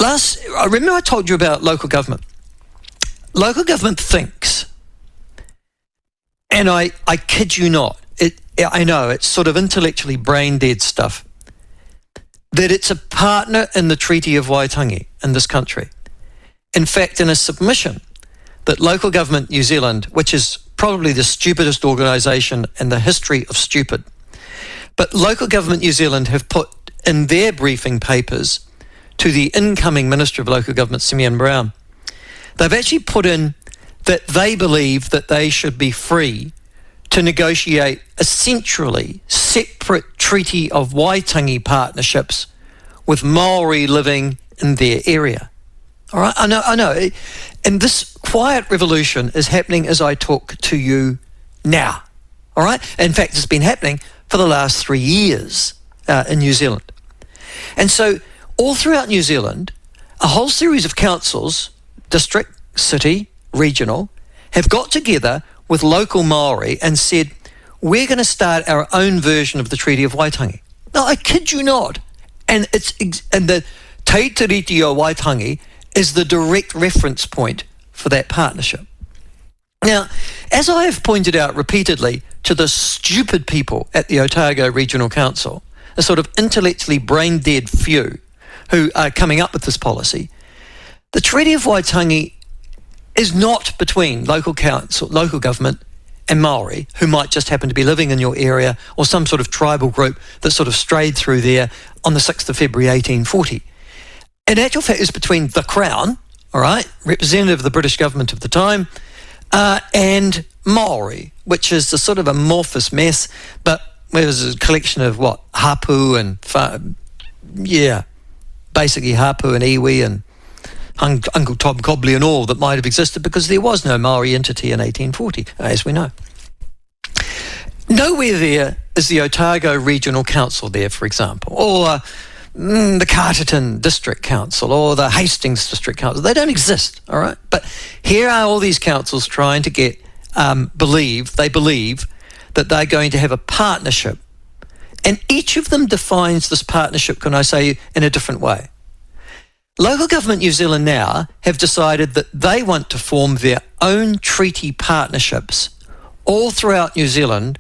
I remember I told you about local government. Local government thinks, and I kid you not, I know it's sort of intellectually brain dead stuff, that it's a partner in the Treaty of Waitangi in this country. In fact, in a submission that Local Government New Zealand, which is probably the stupidest organisation in the history of stupid, but Local Government New Zealand have put in their briefing papers to the incoming Minister of Local Government, Simeon Brown, they've actually put in that they believe that they should be free to negotiate essentially separate Treaty of Waitangi partnerships with Māori living in their area. All right, I know. And this quiet revolution is happening as I talk to you now. All right? In fact, it's been happening for the last 3 years in New Zealand. And so all throughout New Zealand, a whole series of councils, district, city, regional, have got together with local Māori and said, we're going to start our own version of the Treaty of Waitangi. No, I kid you not. And the Te Tiriti o Waitangi is the direct reference point for that partnership. Now, as I have pointed out repeatedly to the stupid people at the Otago Regional Council, a sort of intellectually brain-dead few who are coming up with this policy, the Treaty of Waitangi is not between local council, local government and Māori, who might just happen to be living in your area, or some sort of tribal group that sort of strayed through there on the 6th of February 1840. In actual fact, it's between the Crown, all right, representative of the British government of the time, and Māori, which is a sort of amorphous mess, but there's a collection of hapu and basically hapu and iwi and Uncle Tom Cobley and all that might have existed, because there was no Māori entity in 1840, as we know. Nowhere there is the Otago Regional Council there, for example, or the Carterton District Council or the Hastings District Council. They don't exist, all right? But here are all these councils trying to get, believe that they're going to have a partnership. And each of them defines this partnership, can I say, in a different way. Local Government New Zealand now have decided that they want to form their own treaty partnerships all throughout New Zealand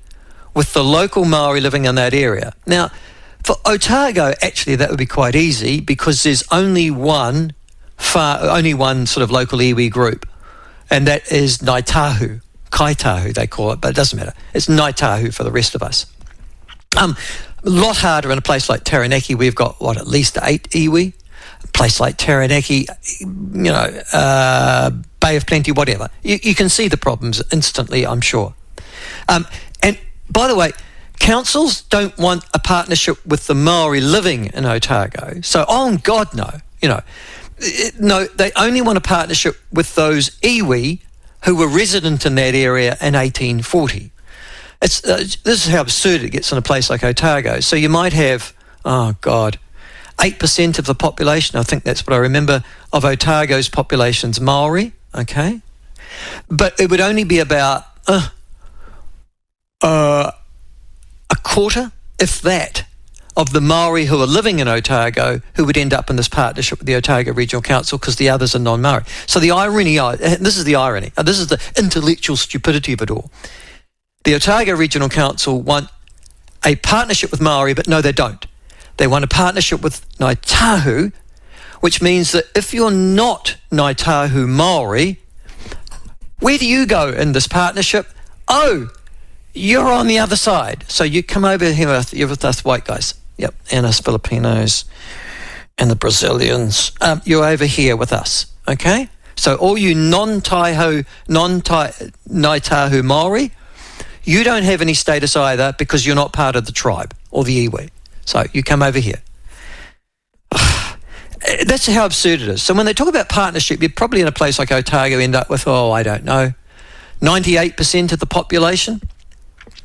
with the local Māori living in that area. Now, for Otago, actually, that would be quite easy, because there's only one sort of local iwi group, and that is Ngaitahu, Kaitahu they call it, but it doesn't matter. It's Ngaitahu for the rest of us. A lot harder in a place like Taranaki. We've got, at least 8 iwi. A place like Taranaki, Bay of Plenty, whatever. You can see the problems instantly, I'm sure. And by the way, councils don't want a partnership with the Māori living in Otago. So, oh God, no. No, they only want a partnership with those iwi who were resident in that area in 1840. This is how absurd it gets in a place like Otago. So you might have, 8% of the population, I think that's what I remember, of Otago's population's Māori, okay? But it would only be about a quarter, if that, of the Māori who are living in Otago who would end up in this partnership with the Otago Regional Council, because the others are non-Māori. So the irony, this is the irony, this is the intellectual stupidity of it all. The Otago Regional Council want a partnership with Māori, but no, they don't. They want a partnership with Ngaitahu, which means that if you're not Ngaitahu Māori, where do you go in this partnership? Oh, you're on the other side. So you come over here with us white guys. Yep, and us Filipinos and the Brazilians. You're over here with us, okay? So all you non-Ngaitahu Māori, you don't have any status either, because you're not part of the tribe or the iwi. So you come over here. That's how absurd it is. So when they talk about partnership, you're probably in a place like Otago end up with, 98% of the population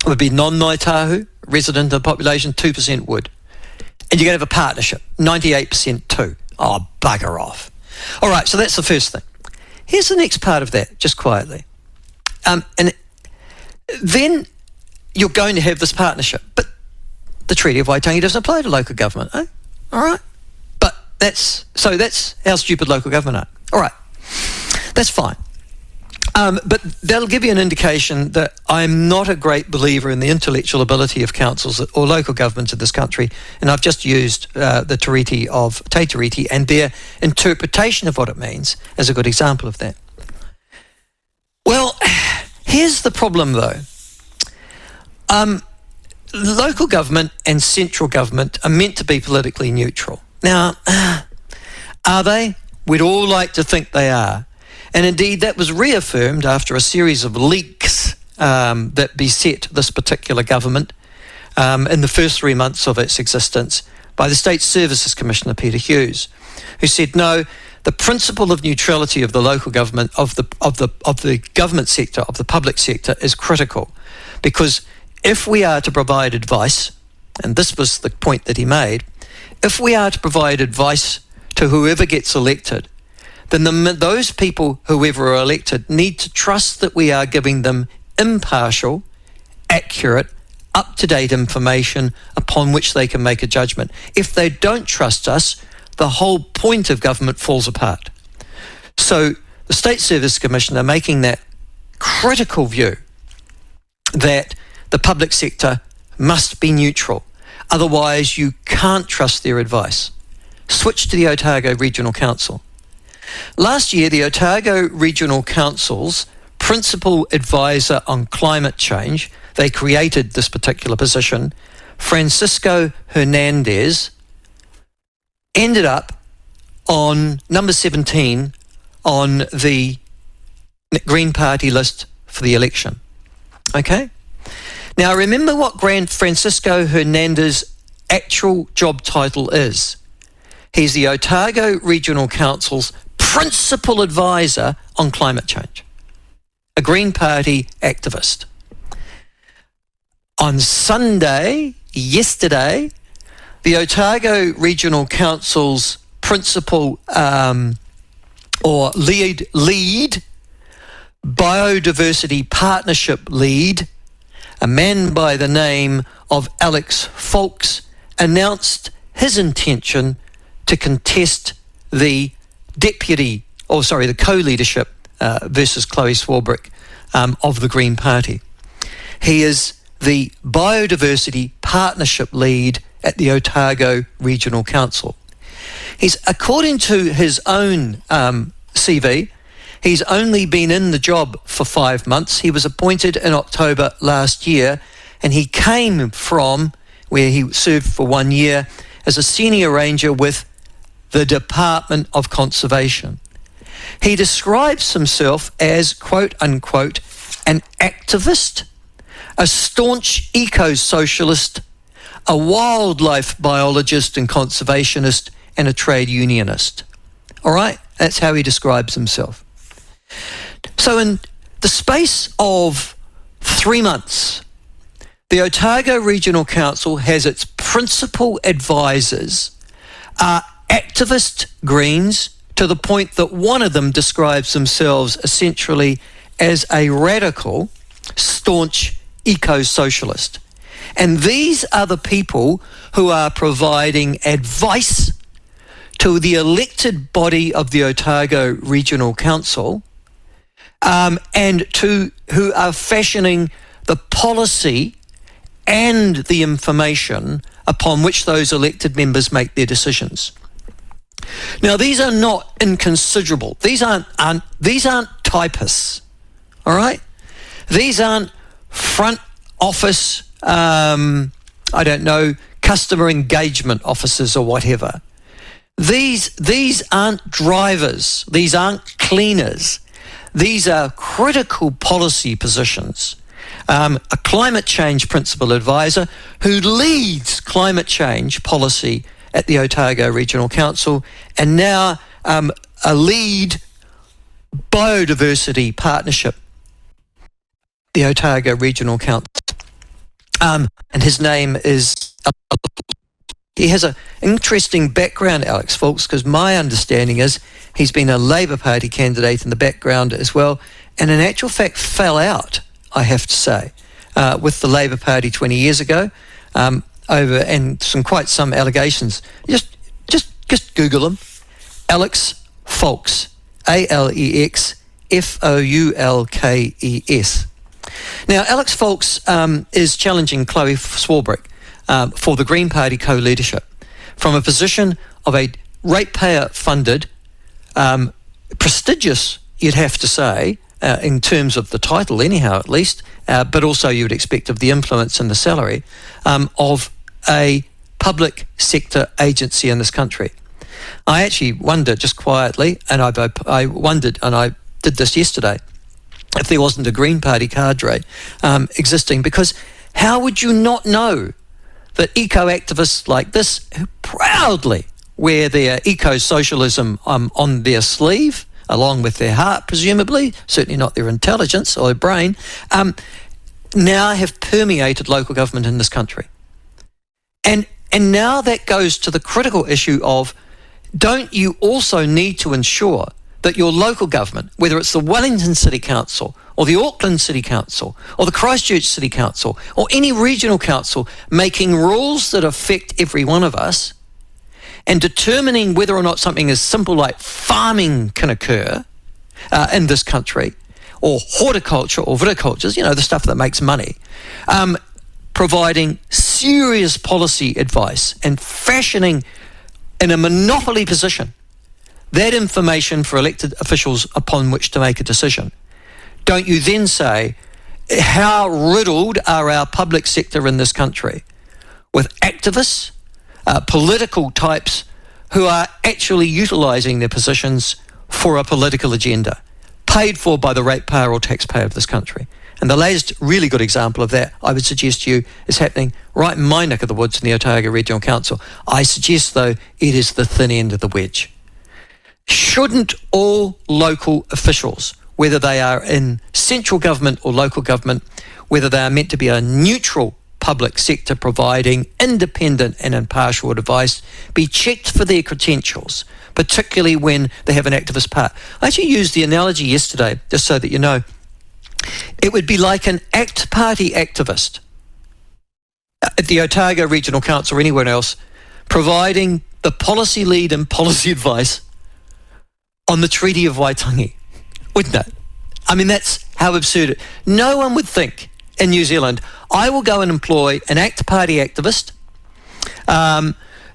would be non-Ngaitahu, resident of the population, 2% would. And you're going to have a partnership, 98% too. Oh, bugger off. All right, so that's the first thing. Here's the next part of that, just quietly. And then you're going to have this partnership. But the Treaty of Waitangi doesn't apply to local government, eh? All right. But That's how stupid local government are. All right, that's fine. But that'll give you an indication that I'm not a great believer in the intellectual ability of councils or local governments in this country, and I've just used the Te Tiriti and their interpretation of what it means as a good example of that. Well, here's the problem though. Local government and central government are meant to be politically neutral. Now, are they? We'd all like to think they are. And indeed, that was reaffirmed after a series of leaks that beset this particular government in the first 3 months of its existence by the State Services Commissioner, Peter Hughes, who said, no, the principle of neutrality of the local government, of the government sector, of the public sector, is critical. Because if we are to provide advice, and this was the point that he made, if we are to provide advice to whoever gets elected, then those people, whoever are elected, need to trust that we are giving them impartial, accurate, up-to-date information upon which they can make a judgment. If they don't trust us, the whole point of government falls apart. So the State Service Commissioner making that critical view that the public sector must be neutral. Otherwise, you can't trust their advice. Switch to the Otago Regional Council. Last year, the Otago Regional Council's principal advisor on climate change, they created this particular position, Francisco Hernandez, ended up on number 17 on the Green Party list for the election. Okay? Now, remember what Francisco Hernandez's actual job title is. He's the Otago Regional Council's principal advisor on climate change, a Green Party activist. On Sunday, yesterday, the Otago Regional Council's principal or lead biodiversity partnership lead, a man by the name of Alex Folks, announced his intention to contest the co-leadership versus Chloe Swarbrick of the Green Party. He is the biodiversity partnership lead at the Otago Regional Council. According to his own CV, he's only been in the job for 5 months. He was appointed in October last year, and he came from where he served for 1 year as a senior ranger with the Department of Conservation. He describes himself as, quote unquote, an activist, a staunch eco-socialist, a wildlife biologist and conservationist, and a trade unionist. All right? That's how he describes himself. So in the space of 3 months, the Otago Regional Council has its principal advisors are activist Greens, to the point that one of them describes themselves essentially as a radical, staunch eco-socialist. And these are the people who are providing advice to the elected body of the Otago Regional Council and who are fashioning the policy and the information upon which those elected members make their decisions. Now, these are not inconsiderable. These aren't typists, all right? These aren't front office, customer engagement officers or whatever. These aren't drivers. These aren't cleaners. These are critical policy positions. A climate change principal advisor who leads climate change policy at the Otago Regional Council, and now a lead biodiversity partnership, the Otago Regional Council. And his name is... He has an interesting background, Alex Folks, because my understanding is he's been a Labour Party candidate in the background as well, and in actual fact fell out, I have to say, with the Labour Party 20 years ago, over and some allegations, just Just Google him. Alex Foulkes, AlexFoulkes. Now, Alex Foulkes is challenging Chloe Swarbrick for the Green Party co-leadership from a position of a ratepayer-funded, prestigious, you'd have to say, in terms of the title anyhow at least, but also you would expect of the influence and the salary, of a public sector agency in this country. I actually wonder, just quietly, and I wondered, and I did this yesterday, if there wasn't a Green Party cadre existing, because how would you not know that eco-activists like this, who proudly wear their eco-socialism on their sleeve, along with their heart, presumably, certainly not their intelligence or their brain, now have permeated local government in this country. And now that goes to the critical issue of, don't you also need to ensure that your local government, whether it's the Wellington City Council or the Auckland City Council or the Christchurch City Council or any regional council, making rules that affect every one of us and determining whether or not something as simple like farming can occur in this country, or horticulture or viticulture, the stuff that makes money, providing serious policy advice and fashioning in a monopoly position that information for elected officials upon which to make a decision. Don't you then say, how riddled are our public sector in this country with activists, political types who are actually utilising their positions for a political agenda, paid for by the ratepayer or taxpayer of this country. And the latest really good example of that, I would suggest to you, is happening right in my neck of the woods in the Otago Regional Council. I suggest, though, it is the thin end of the wedge. Shouldn't all local officials, whether they are in central government or local government, whether they are meant to be a neutral public sector providing independent and impartial advice, be checked for their credentials, particularly when they have an activist part? I actually used the analogy yesterday, just so that you know. It would be like an ACT Party activist at the Otago Regional Council or anywhere else providing the policy lead and policy advice on the Treaty of Waitangi, wouldn't it? I mean, that's how absurd it. No one would think in New Zealand, I will go and employ an ACT Party activist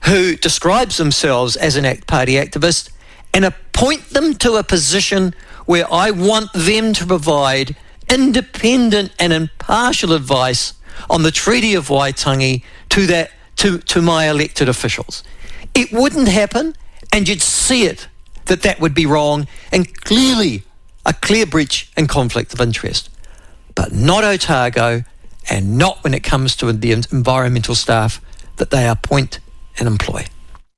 who describes themselves as an ACT Party activist and appoint them to a position where I want them to provide independent and impartial advice on the Treaty of Waitangi to my elected officials. It wouldn't happen, and you'd see it, that would be wrong and clearly a clear breach and conflict of interest. But not Otago, and not when it comes to the environmental staff that they appoint and employ.